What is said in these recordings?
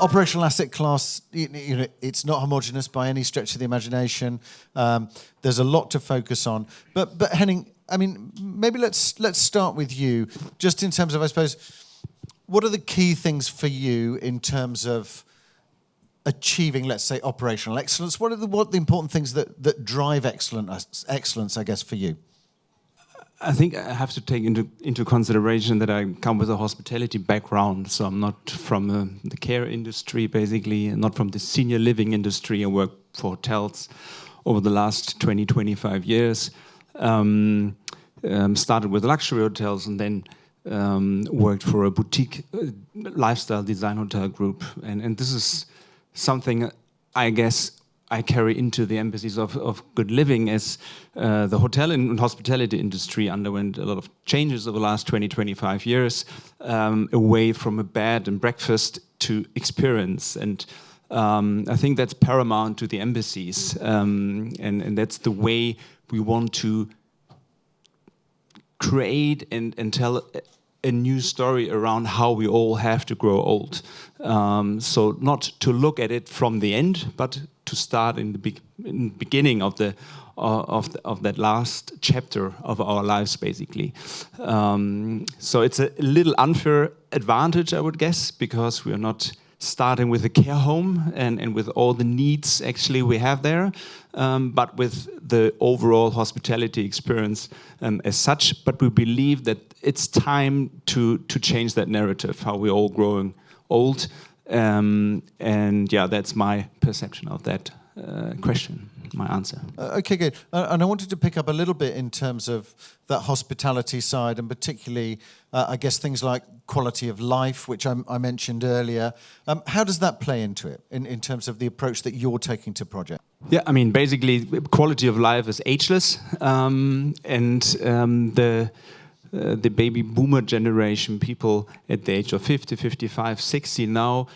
operational asset class, it's not homogenous by any stretch of the imagination. There's a lot to focus on. But Henning, I mean, maybe let's start with you, just in terms of, I suppose, what are the key things for you in terms of achieving, let's say, operational excellence? What are the important things that drive excellence, I guess, for you? I think I have to take into consideration that I come with a hospitality background, so I'm not from the care industry, basically, and not from the senior living industry. I work for hotels over the last 20, 25 years. Started with luxury hotels and then worked for a boutique lifestyle design hotel group. And this is something I guess I carry into the embassies of good living, as the hotel and hospitality industry underwent a lot of changes over the last 20, 25 years, away from a bed and breakfast to experience. And I think that's paramount to the embassies. And that's the way we want to create and tell a new story around how we all have to grow old. So not to look at it from the end, but to start in the beginning of that last chapter of our lives, basically. So it's a little unfair advantage, I would guess, because we are not starting with a care home and with all the needs actually we have there, but with the overall hospitality experience as such. But we believe that it's time to change that narrative, how we're all growing old. And yeah, that's my perception of that question, my answer. Okay, good. And I wanted to pick up a little bit in terms of that hospitality side, and particularly, I guess, things like quality of life, which I mentioned earlier. How does that play into it in terms of the approach that you're taking to project? Yeah, I mean, basically, quality of life is ageless, and the baby boomer generation, people at the age of 50, 55, 60 now,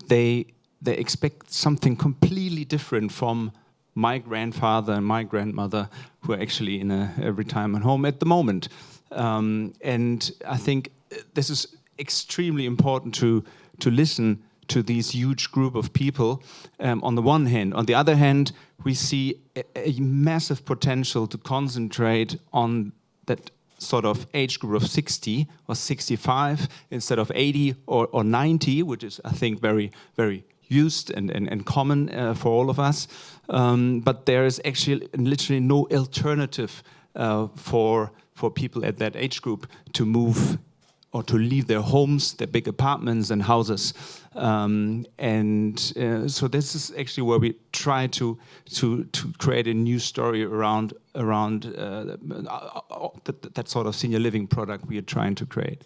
they expect something completely different from my grandfather and my grandmother, who are actually in a retirement home at the moment. And I think this is extremely important to listen to these huge group of people on the one hand. On the other hand, we see a massive potential to concentrate on that sort of age group of 60 or 65 instead of 80 or 90, which is, I think, very, very used and common for all of us. But there is actually literally no alternative for people at that age group to move or to leave their homes, their big apartments and houses. So this is actually where we try to create a new story around that sort of senior living product we are trying to create.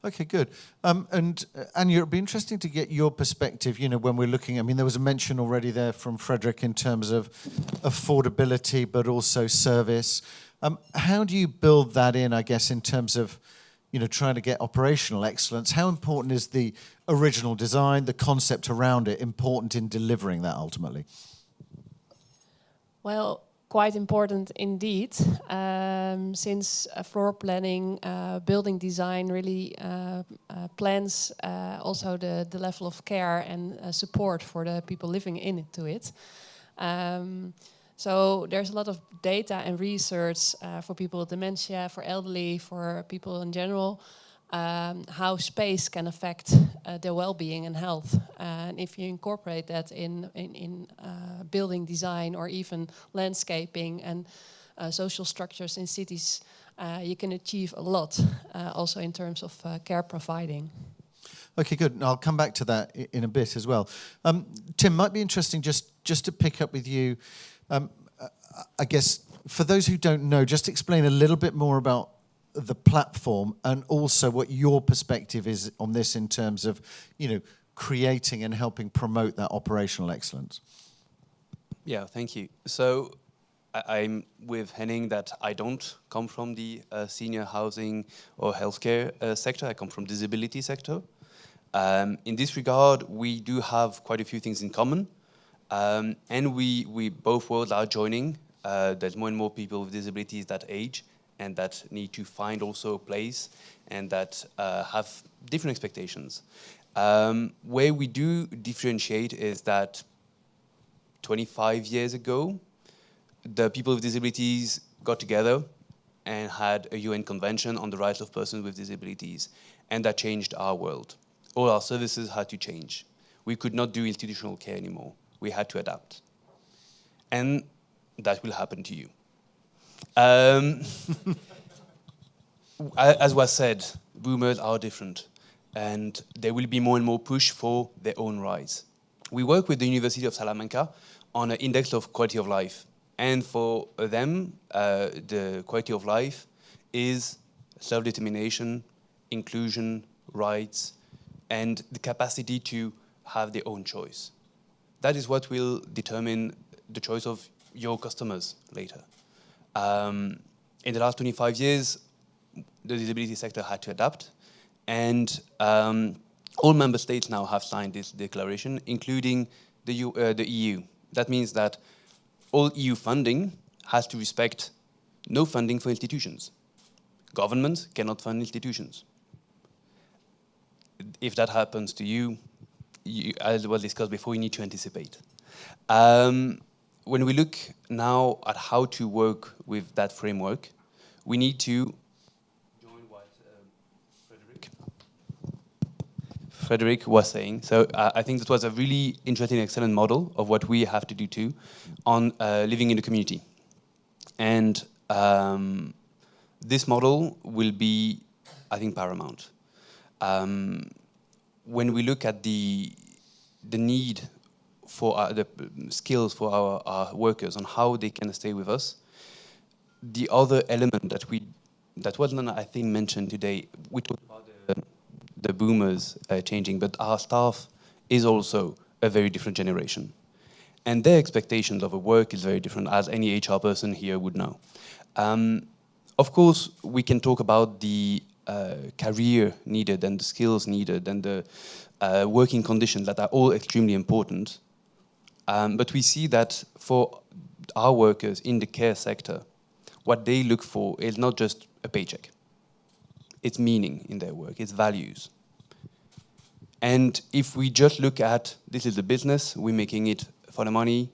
Okay, good. And it'd be interesting to get your perspective, when we're looking, I mean, there was a mention already there from Frederick in terms of affordability, but also service. How do you build that in, I guess, in terms of, trying to get operational excellence? How important is the original design, the concept around it, important in delivering that ultimately? Well, quite important indeed, since floor planning, building design really plans also the level of care and support for the people living into it. So there's a lot of data and research for people with dementia, for elderly, for people in general, how space can affect their well-being and health. And if you incorporate that in building design or even landscaping and social structures in cities, you can achieve a lot, also in terms of care providing. Okay, good. And I'll come back to that in a bit as well. Tim, might be interesting just to pick up with you. I guess for those who don't know, just explain a little bit more about the platform and also what your perspective is on this in terms of, creating and helping promote that operational excellence. Yeah, thank you. So I'm with Henning that I don't come from the senior housing or healthcare sector. I come from disability sector. In this regard, we do have quite a few things in common. And we both worlds are joining. There's more and more people with disabilities that age and that need to find also a place and that have different expectations. Where we do differentiate is that 25 years ago, the people with disabilities got together and had a UN convention on the rights of persons with disabilities, and that changed our world. All our services had to change. We could not do institutional care anymore. We had to adapt. And that will happen to you. As was said, boomers are different, and there will be more and more push for their own rights. We work with the University of Salamanca on an index of quality of life. And for them, the quality of life is self-determination, inclusion, rights, and the capacity to have their own choice. That is what will determine the choice of your customers later. In the last 25 years, the disability sector had to adapt, and all member states now have signed this declaration, including the EU. That means that all EU funding has to respect no funding for institutions. Governments cannot fund institutions. If that happens to you, as was discussed before, you need to anticipate. When we look now at how to work with that framework, we need to join what Frederick was saying. So I think that was a really interesting, excellent model of what we have to do too on living in the community. And this model will be, I think, paramount. When we look at the need for the skills for our workers on how they can stay with us, the other element that wasn't, I think, mentioned today, we talked about the boomers changing, but our staff is also a very different generation. And their expectations of a work is very different, as any HR person here would know. Of course, we can talk about the career needed and the skills needed and the working conditions that are all extremely important. But we see that for our workers in the care sector, what they look for is not just a paycheck. It's meaning in their work, it's values. And if we just look at, this is a business, we're making it for the money,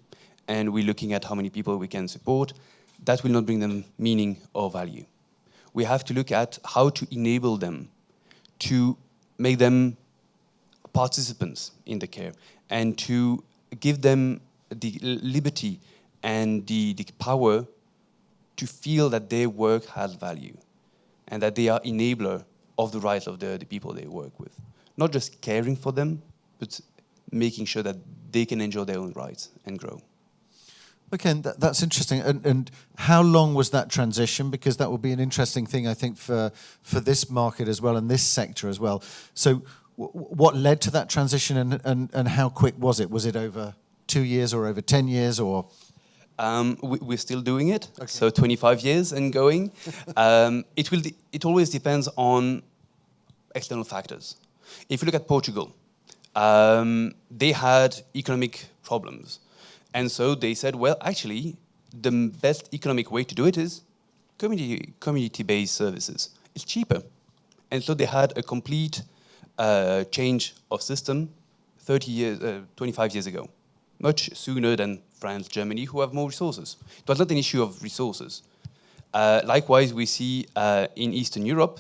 and we're looking at how many people we can support, that will not bring them meaning or value. We have to look at how to enable them, to make them participants in the care, and to give them the liberty and the power to feel that their work has value and that they are enabler of the rights of the people they work with. Not just caring for them, but making sure that they can enjoy their own rights and grow. Okay, and that's interesting. And how long was that transition? Because that will be an interesting thing, I think, for this market as well and this sector as well. So what led to that transition and how quick was it? Was it over 2 years or over 10 years or? We're still doing it, okay. So 25 years and going. It always depends on external factors. If you look at Portugal, they had economic problems. And so they said, well, actually, the best economic way to do it is community-based services. It's cheaper. And so they had a complete change of system 25 years ago, much sooner than France, Germany, who have more resources. It was not an issue of resources. Likewise, we see in Eastern Europe,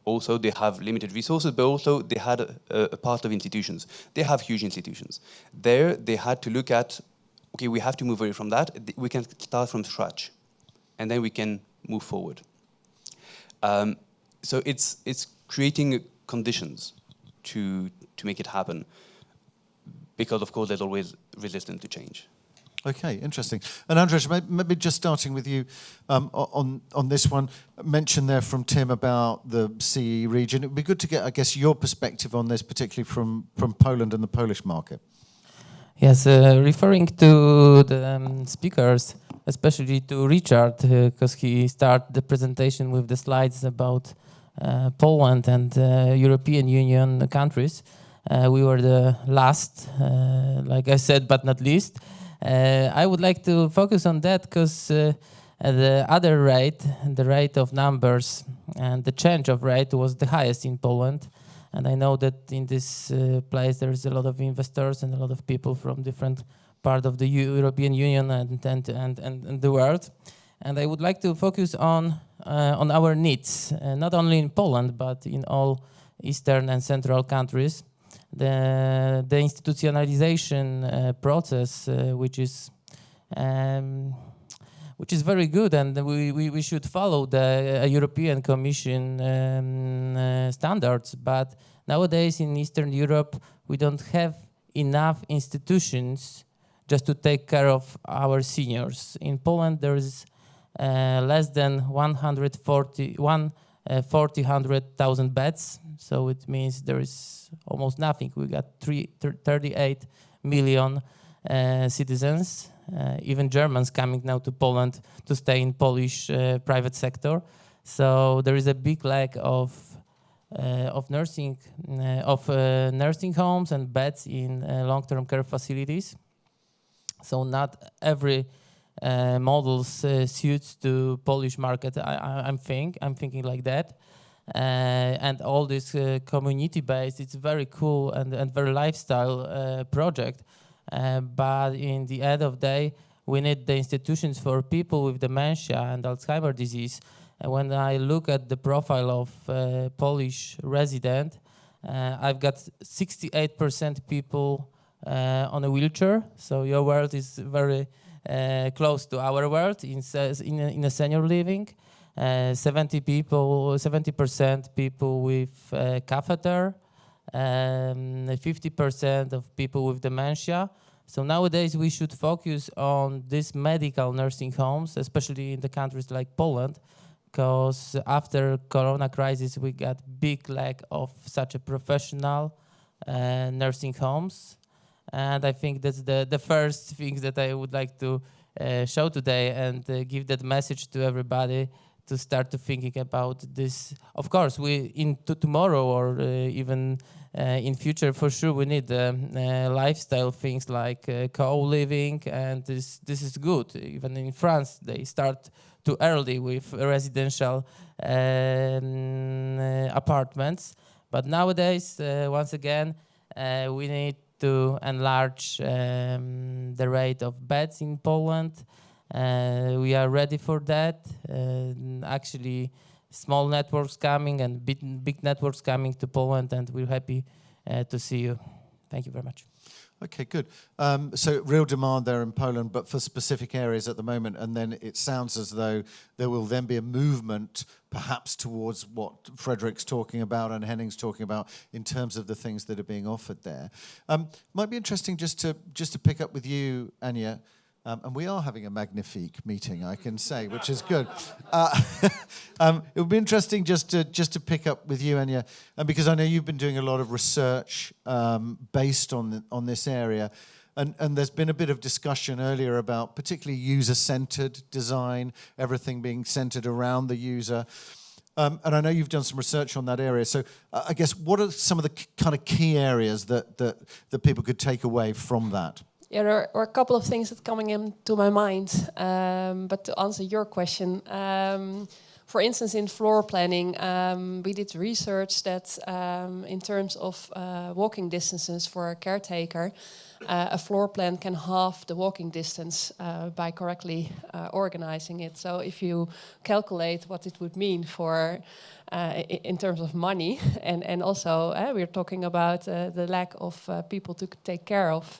also they have limited resources, but also they had a part of institutions. They have huge institutions. There, they had to look at, okay, we have to move away from that. We can start from scratch, and then we can move forward. So it's creating conditions to make it happen, because of course there's always resistance to change. Okay, interesting. And Andres, maybe just starting with you on this one, mention there from Tim about the CE region. It would be good to get, I guess, your perspective on this, particularly from Poland and the Polish market. Yes, referring to the speakers, especially to Richard, because he started the presentation with the slides about Poland and European Union countries. We were the last, like I said, but not least. I would like to focus on that because the other rate, the rate of numbers and the change of rate was the highest in Poland. And I know that in this place there is a lot of investors and a lot of people from different part of the European Union and the world. And I would like to focus on our needs, not only in Poland, but in all Eastern and Central countries. The institutionalization process, which is very good, and we should follow the European Commission standards. But nowadays in Eastern Europe, we don't have enough institutions just to take care of our seniors. In Poland, there is less than 100,000 beds, so it means there is almost nothing. We got 38 million citizens, even Germans coming now to Poland to stay in Polish private sector. So there is a big lack of nursing homes and beds in long-term care facilities. So not every model suits to Polish market. I'm thinking like that. And all this community-based, it's very cool and very lifestyle project. But in the end of the day, we need the institutions for people with dementia and Alzheimer's disease. And when I look at the profile of Polish resident, I've got 68% people on a wheelchair. So your world is very close to our world in a senior living. 70% people with catheter, 50% of people with dementia. So nowadays we should focus on these medical nursing homes, especially in the countries like Poland, because after Corona crisis we got big lack of such a professional nursing homes. And I think that's the first thing that I would like to show today and give that message to everybody to start to thinking about this. Of course, tomorrow or even in future, for sure, we need lifestyle things like co-living, and this is good. Even in France, they start too early with residential apartments. But nowadays, once again, we need to enlarge the rate of beds in Poland. We are ready for that. Actually, small networks coming and big networks coming to Poland, and we're happy to see you. Thank you very much. Okay, good. So real demand there in Poland, but for specific areas at the moment, and then it sounds as though there will then be a movement perhaps towards what Frederick's talking about and Henning's talking about in terms of the things that are being offered there. Might be interesting just to pick up with you, Anya. And we are having a magnifique meeting, I can say, which is good. It would be interesting just to pick up with you, Anya, because I know you've been doing a lot of research based on this area, and there's been a bit of discussion earlier about particularly user-centered design, everything being centered around the user. And I know you've done some research on that area. So I guess what are some of the kind of key areas that people could take away from that? Yeah, there are a couple of things that coming into my mind. But to answer your question, for instance, in floor planning, we did research that in terms of walking distances for a caretaker, a floor plan can halve the walking distance by correctly organizing it. So if you calculate what it would mean for in terms of money, and also we're talking about the lack of people to take care of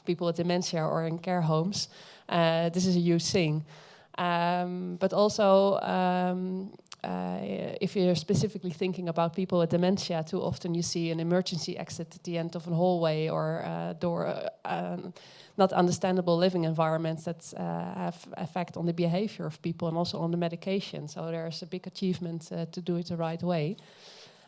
people with dementia or in care homes. This is a huge thing. But also, if you're specifically thinking about people with dementia, too often you see an emergency exit at the end of a hallway or door, not understandable living environments that have effect on the behavior of people and also on the medication. So there's a big achievement to do it the right way.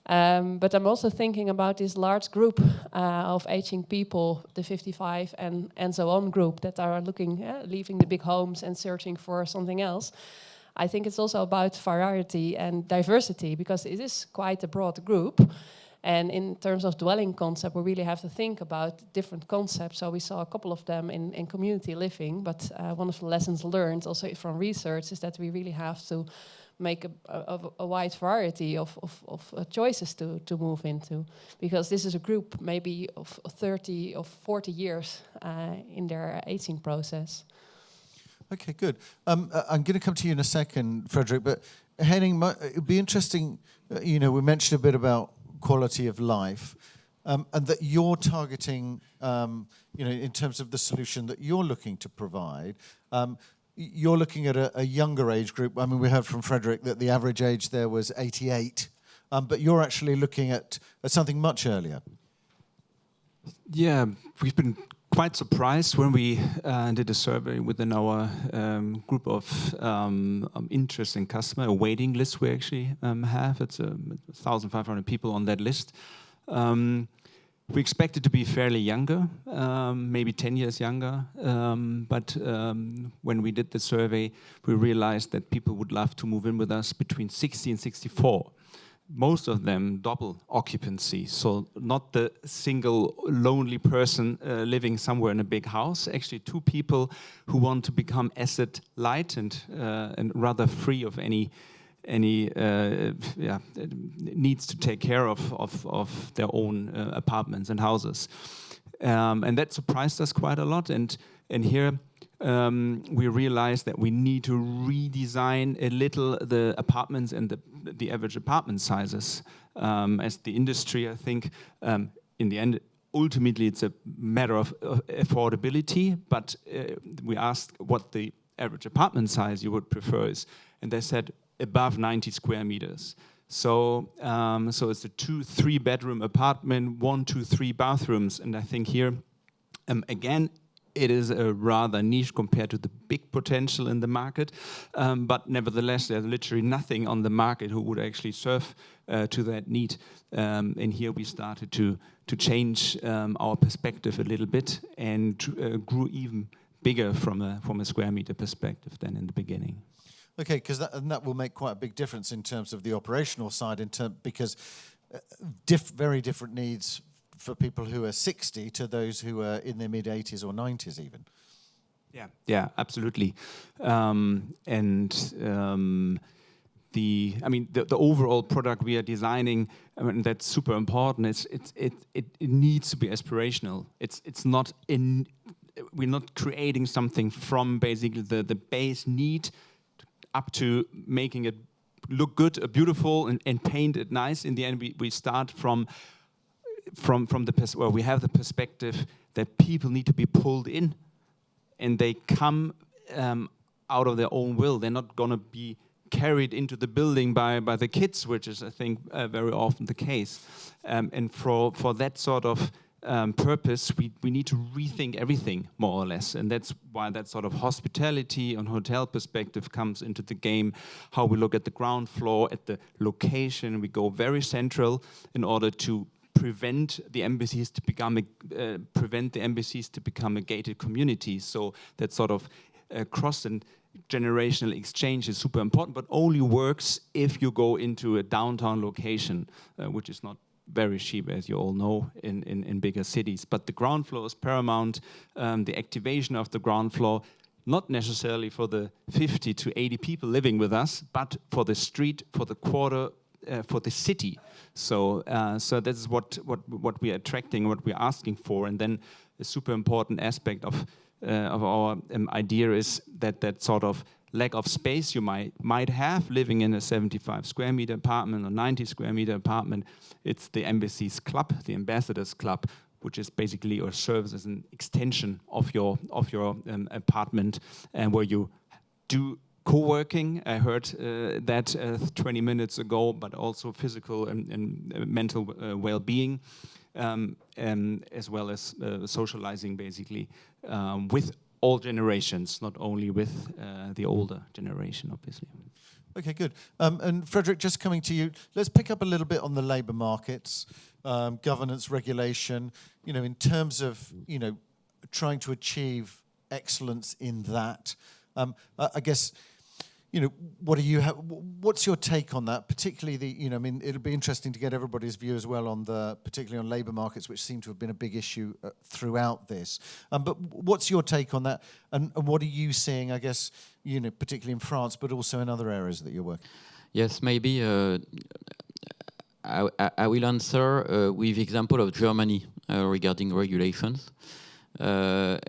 But I'm also thinking about this large group of aging people, the 55 and so on group, that are leaving the big homes and searching for something else. I think it's also about variety and diversity, because it is quite a broad group. And in terms of dwelling concept, we really have to think about different concepts. So we saw a couple of them in community living, but one of the lessons learned also from research is that we really have to make a wide variety of choices to move into, because this is a group maybe of 30 or 40 years in their aging process. Okay, good. I'm going to come to you in a second, Frederick, but Henning, it would be interesting, we mentioned a bit about quality of life, and that you're targeting, in terms of the solution that you're looking to provide. You're looking at a younger age group. I mean, we heard from Frederick that the average age there was 88, but you're actually looking at something much earlier. Yeah, we've been quite surprised when we did a survey within our group of interesting customer, a waiting list we actually have. It's 1,500 people on that list. We expect it to be fairly younger, maybe 10 years younger. But when we did the survey, we realized that people would love to move in with us between 60 and 64. Most of them double occupancy, so not the single lonely person living somewhere in a big house. Actually, two people who want to become asset light and rather free of any needs to take care of their own apartments and houses, and that surprised us quite a lot. And here we realized that we need to redesign a little the apartments and the average apartment sizes. As the industry, I think, in the end, ultimately it's a matter of affordability. But we asked what the average apartment size you would prefer is, and they said above 90 square meters. So it's a 2-3 bedroom apartment, 1-2-3 bathrooms, and I think here again it is a rather niche compared to the big potential in the market, but nevertheless there's literally nothing on the market who would actually serve to that need. And here we started to change our perspective a little bit and grew even bigger from a square meter perspective than in the beginning. Okay, because that will make quite a big difference in terms of the operational side, because very different needs for people who are 60 to those who are in their mid-80s or 90s even. Yeah, absolutely. The overall product we are designing, that's super important. It needs to be aspirational. It's not we're not creating something from basically the base need up to making it look good, beautiful, and paint it nice. In the end, we start from we have the perspective that people need to be pulled in, and they come out of their own will. They're not going to be carried into the building by the kids, which is, I think, very often the case. And for that sort of purpose, we need to rethink everything, more or less. And that's why that sort of hospitality and hotel perspective comes into the game, how we look at the ground floor, at the location. We go very central in order to prevent the embassies to become a gated community. So that sort of cross and generational exchange is super important, but only works if you go into a downtown location, which is not very cheap, as you all know, in bigger cities. But the ground floor is paramount. The activation of the ground floor, not necessarily for the 50 to 80 people living with us, but for the street, for the quarter, for the city. So this is what we are attracting, what we are asking for. And then a super important aspect of our idea is that sort of lack of space you might have living in a 75 square meter apartment or 90 square meter apartment. It's the Embassy's Club, the Ambassadors Club, which is basically or serves as an extension of your apartment, and where you do co-working. I heard that 20 minutes ago, but also physical and mental well-being, as well as socializing basically with all generations, not only with the older generation, obviously. Okay, good. And Frederick, just coming to you, let's pick up a little bit on the labour markets, governance, regulation, in terms of, trying to achieve excellence in that. I guess, what do you have? What's your take on that? Particularly I mean, it'll be interesting to get everybody's view as well on particularly on labour markets, which seem to have been a big issue throughout this. But what's your take on that? And what are you seeing? I guess particularly in France, but also in other areas that you're working. Yes, maybe I will answer with example of Germany regarding regulations, because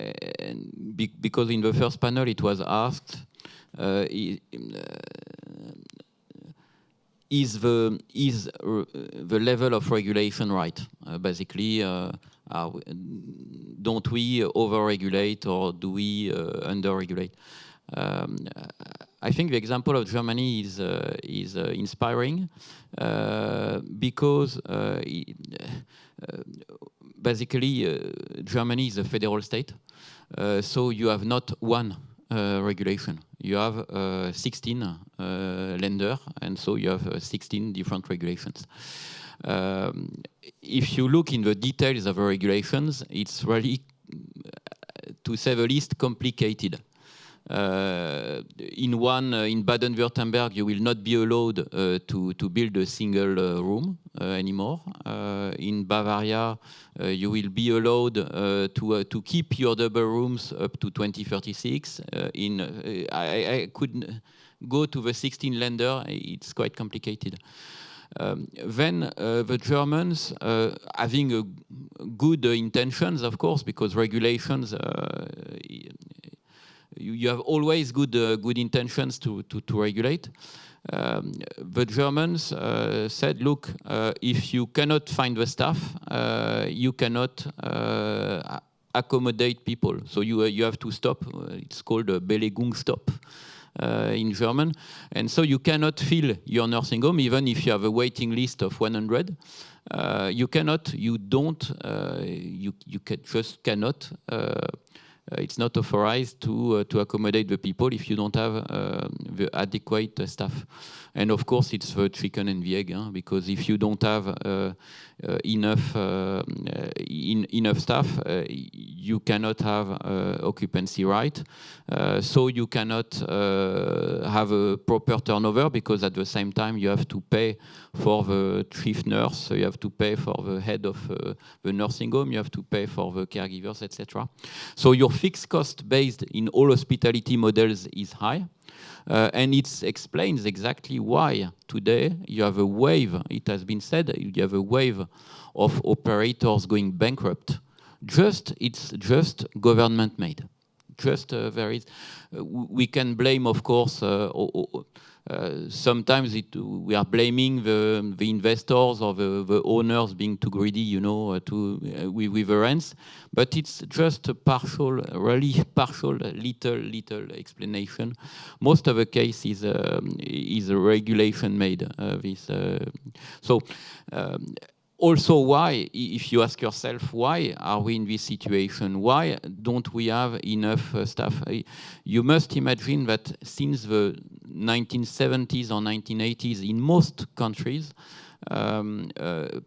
in the first panel it was asked, is the level of regulation right? Basically, don't we over-regulate or do we under-regulate? I think the example of Germany is inspiring because basically Germany is a federal state, so you have not one regulation. You have 16 lenders, and so you have 16 different regulations. If you look in the details of the regulations, it's really, to say the least, complicated. In Baden-Württemberg, you will not be allowed to build a single room anymore. In Bavaria, you will be allowed to keep your double rooms up to 2036. I could go to the 16 lender. It's quite complicated. Then the Germans, having good intentions, of course, because regulations. You have always good intentions to regulate. The Germans said, look, if you cannot find the staff, you cannot accommodate people. So you have to stop. It's called a Belegungsstopp in German. And so you cannot fill your nursing home, even if you have a waiting list of 100. You cannot, you don't, you just cannot. It's not authorized to accommodate the people if you don't have the adequate staff. And of course, it's the chicken and the egg, because if you don't have enough staff, you cannot have occupancy right. So you cannot have a proper turnover, because at the same time you have to pay for the chief nurse, so you have to pay for the head of the nursing home, you have to pay for the caregivers, etc. So your fixed cost based in all hospitality models is high. And it explains exactly why today you have a wave, it has been said, you have a wave of operators going bankrupt. It's just government made. We can blame, of course, sometimes we are blaming the investors or the owners being too greedy, with the rents. But it's just a really partial, little explanation. Most of the case is a regulation made. Also, why, if you ask yourself, why are we in this situation? Why don't we have enough staff? You must imagine that since the 1970s or 1980s, in most countries, the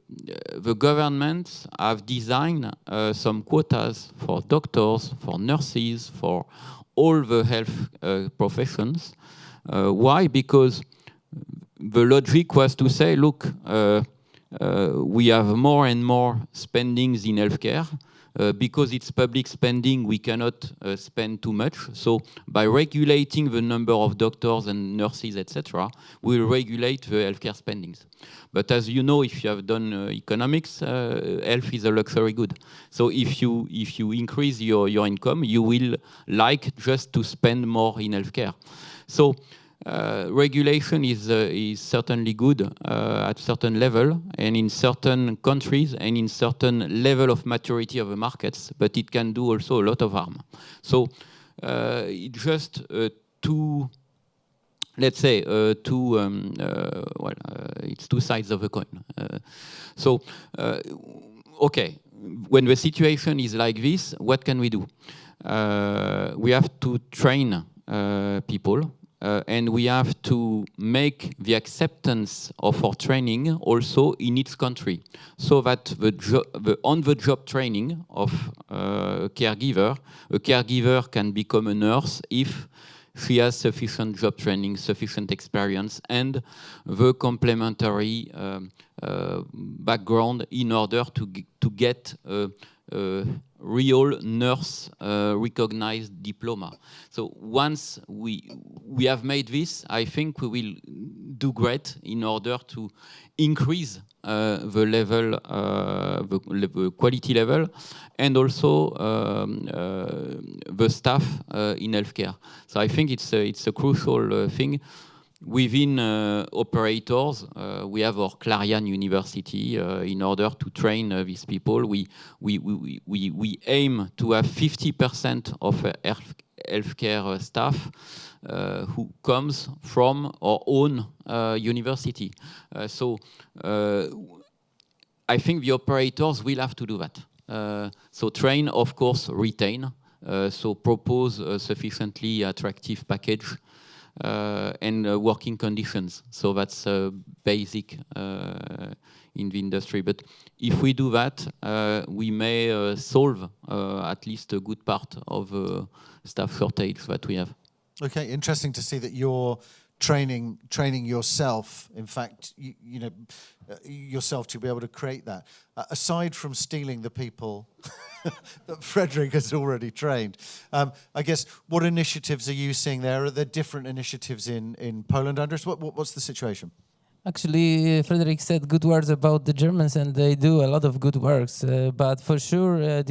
governments have designed some quotas for doctors, for nurses, for all the health professions. Why? Because the logic was to say, look, we have more and more spendings in healthcare. Because it's public spending, we cannot spend too much. So by regulating the number of doctors and nurses, etc., we'll regulate the healthcare spendings. But as you know, if you have done economics, health is a luxury good. So if you increase your income, you will like just to spend more in healthcare. So regulation is certainly good at certain level and in certain countries and in certain level of maturity of the markets, but it can do also a lot of harm. So it's just it's two sides of a coin. Okay, when the situation is like this, what can we do? We have to train people. And we have to make the acceptance of our training also in each country, so that the on-the-job training of a caregiver can become a nurse if she has sufficient job training, sufficient experience, and the complementary background in order to get a real nurse recognized diploma. So once we have made this, I think we will do great in order to increase the level, the quality level, and also the staff in healthcare. So I think it's a crucial thing. Within operators, we have our Clarion University in order to train these people. We aim to have 50% of healthcare staff who comes from our own university. So I think the operators will have to do that. So train, of course, retain. So propose a sufficiently attractive package and working conditions. So that's basic in the industry. But if we do that, we may solve at least a good part of staff shortage that we have. Okay, interesting to see that you're training yourself. In fact, you know, yourself to be able to create that. Aside from stealing the people that Frederick has already trained, I guess what initiatives are you seeing there? Are there different initiatives in Poland, Andres? What's the situation? Actually, Frederick said good words about the Germans, and they do a lot of good works. But for sure,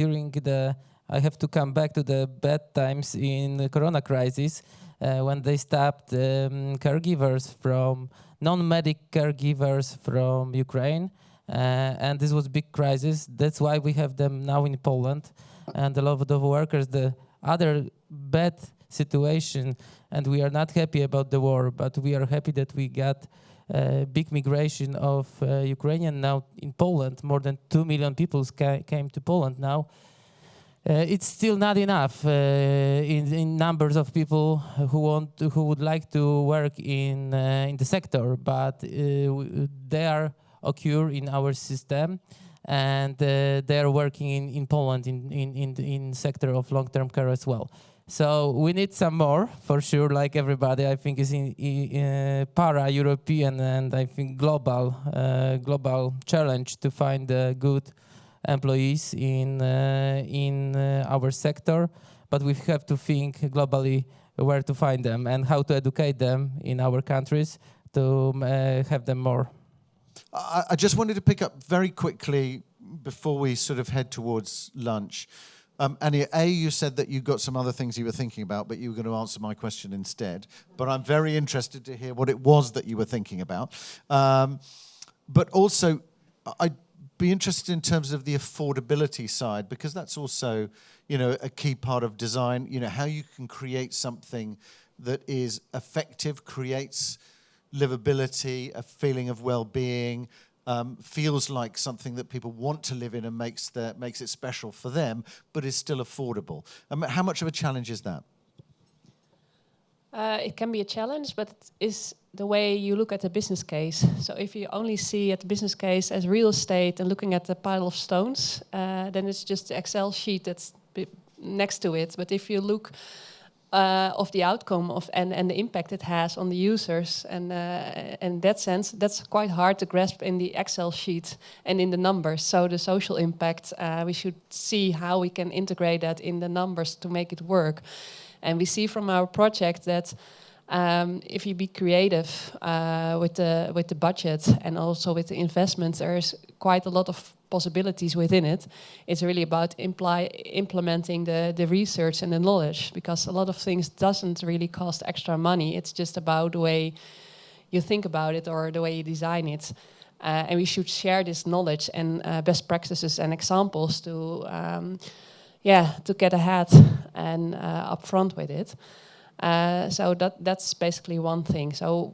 I have to come back to the bad times in the Corona crisis, when they stopped caregivers from non-medic caregivers from Ukraine, and this was big crisis. That's why we have them now in Poland, and a lot of workers. The other bad situation, and we are not happy about the war, but we are happy that we got big migration of Ukrainian now in Poland. More than 2 million people came to Poland now. It's still not enough in numbers of people who would like to work in the sector, but they are occur in our system, and they are working in Poland in sector of long-term care as well. So we need some more for sure. Like everybody, I think is in para-European and I think global challenge to find good employees in our sector, but we have to think globally where to find them and how to educate them in our countries to have them more. I just wanted to pick up very quickly before we sort of head towards lunch. Annie, you said that you got some other things you were thinking about, but you were going to answer my question instead. But I'm very interested to hear what it was that you were thinking about. But also, I'd be interested in terms of the affordability side, because that's also, you know, a key part of design. You know, how you can create something that is effective, creates livability, a feeling of well-being, feels like something that people want to live in and makes it special for them, but is still affordable. How much of a challenge is that? It can be a challenge, but it is the way you look at the business case. So if you only see at the business case as real estate and looking at the pile of stones, then it's just the Excel sheet that's next to it. But if you look of the outcome of and the impact it has on the users, and in that sense, that's quite hard to grasp in the Excel sheet and in the numbers. So the social impact, we should see how we can integrate that in the numbers to make it work. And we see from our project that if you be creative with the budget and also with the investments, there's quite a lot of possibilities within it. It's really about implementing the research and the knowledge, because a lot of things doesn't really cost extra money. It's just about the way you think about it or the way you design it. And we should share this knowledge and best practices and examples to get ahead and upfront with it. So that's basically one thing. So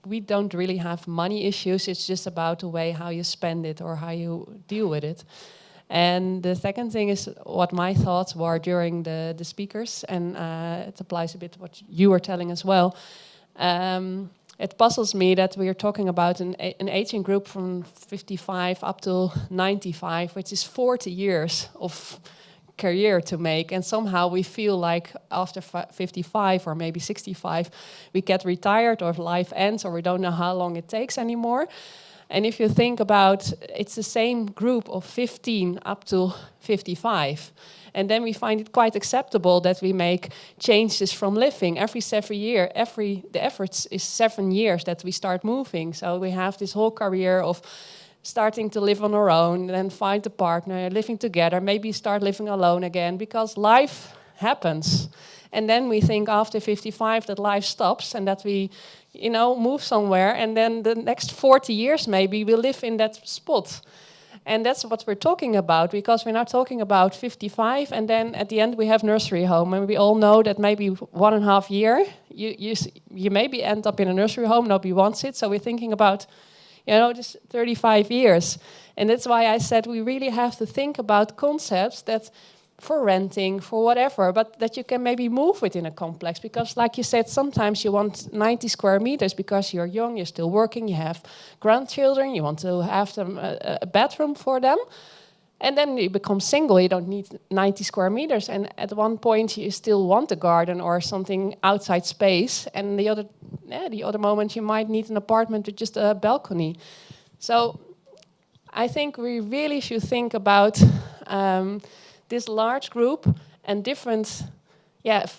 we don't really have money issues. It's just about the way how you spend it or how you deal with it. And the second thing is what my thoughts were during the speakers, and it applies a bit to what you were telling as well. It puzzles me that we are talking about an aging group from 55 up to 95, which is 40 years of career to make, and somehow we feel like after 55 or maybe 65 we get retired or life ends or we don't know how long it takes anymore. And if you think about, it's the same group of 15 up to 55. And then we find it quite acceptable that we make changes from living every 7 years. The average is 7 years that we start moving. So we have this whole career of starting to live on our own, then find a partner, living together, maybe start living alone again, because life happens. And then we think after 55 that life stops and that we, move somewhere, and then the next 40 years maybe we live in that spot. And that's what we're talking about, because we're not talking about 55 and then at the end we have nursery home, and we all know that maybe 1.5 year you maybe end up in a nursery home, nobody wants it. So we're thinking about just 35 years. And that's why I said we really have to think about concepts that for renting, for whatever, but that you can maybe move within a complex. Because like you said, sometimes you want 90 square meters because you're young, you're still working, you have grandchildren, you want to have them a bedroom for them. And then you become single, you don't need 90 square meters. And at one point you still want a garden or something outside space. And the other moment you might need an apartment with just a balcony. So I think we really should think about this large group and different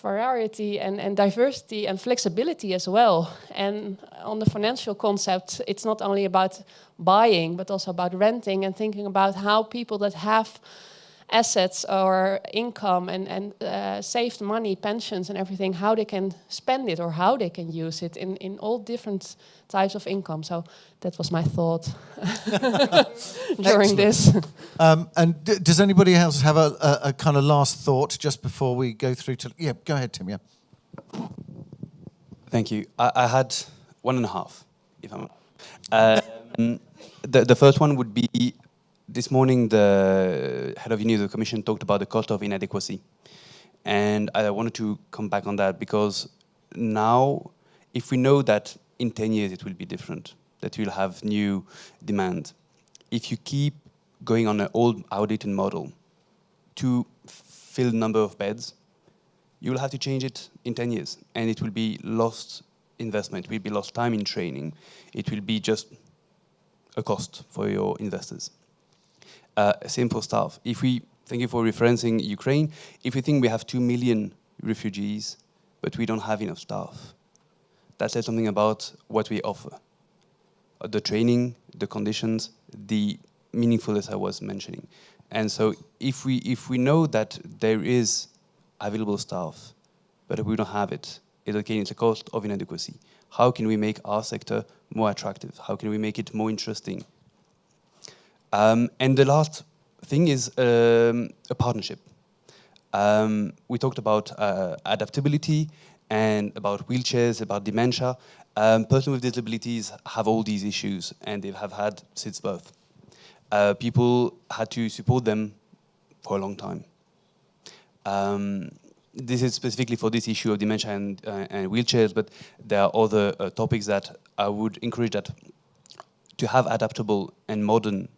variety and diversity and flexibility as well. And on the financial concept, it's not only about buying, but also about renting and thinking about how people that have assets or income and saved money, pensions and everything, how they can spend it or how they can use it in all different types of income. So that was my thought during this. And does anybody else have a kind of last thought just before we go through to... Yeah, go ahead, Tim, yeah. Thank you. I had 1.5, if I'm... the first one would be, this morning the head of the commission talked about the cost of inadequacy. And I wanted to come back on that, because now, if we know that in 10 years it will be different, that we'll have new demand, if you keep going on an old, outdated model to fill the number of beds, you will have to change it in 10 years. And it will be lost investment, it will be lost time in training, it will be just a cost for your investors. Same for staff. Thank you for referencing Ukraine. If we think we have 2 million refugees, but we don't have enough staff, that says something about what we offer. The training, the conditions, the meaningfulness I was mentioning. And so if we know that there is available staff, but we don't have it, it's a cost of inadequacy. How can we make our sector more attractive? How can we make it more interesting? And the last thing is a partnership. We talked about adaptability and about wheelchairs, about dementia. Persons with disabilities have all these issues, and they have had since birth. People had to support them for a long time. This is specifically for this issue of dementia and wheelchairs, but there are other topics that I would encourage that to have adaptable and modern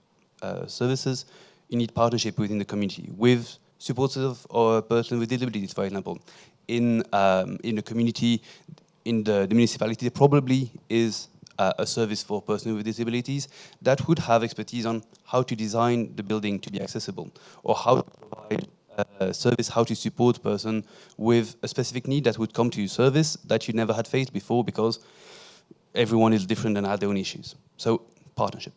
services. You need partnership within the community with supporters or persons with disabilities, for example. In the community, in the municipality, there probably is a service for persons with disabilities that would have expertise on how to design the building to be accessible, or how to provide a service, how to support a person with a specific need that would come to your service that you never had faced before, because everyone is different and has their own issues. So, partnership.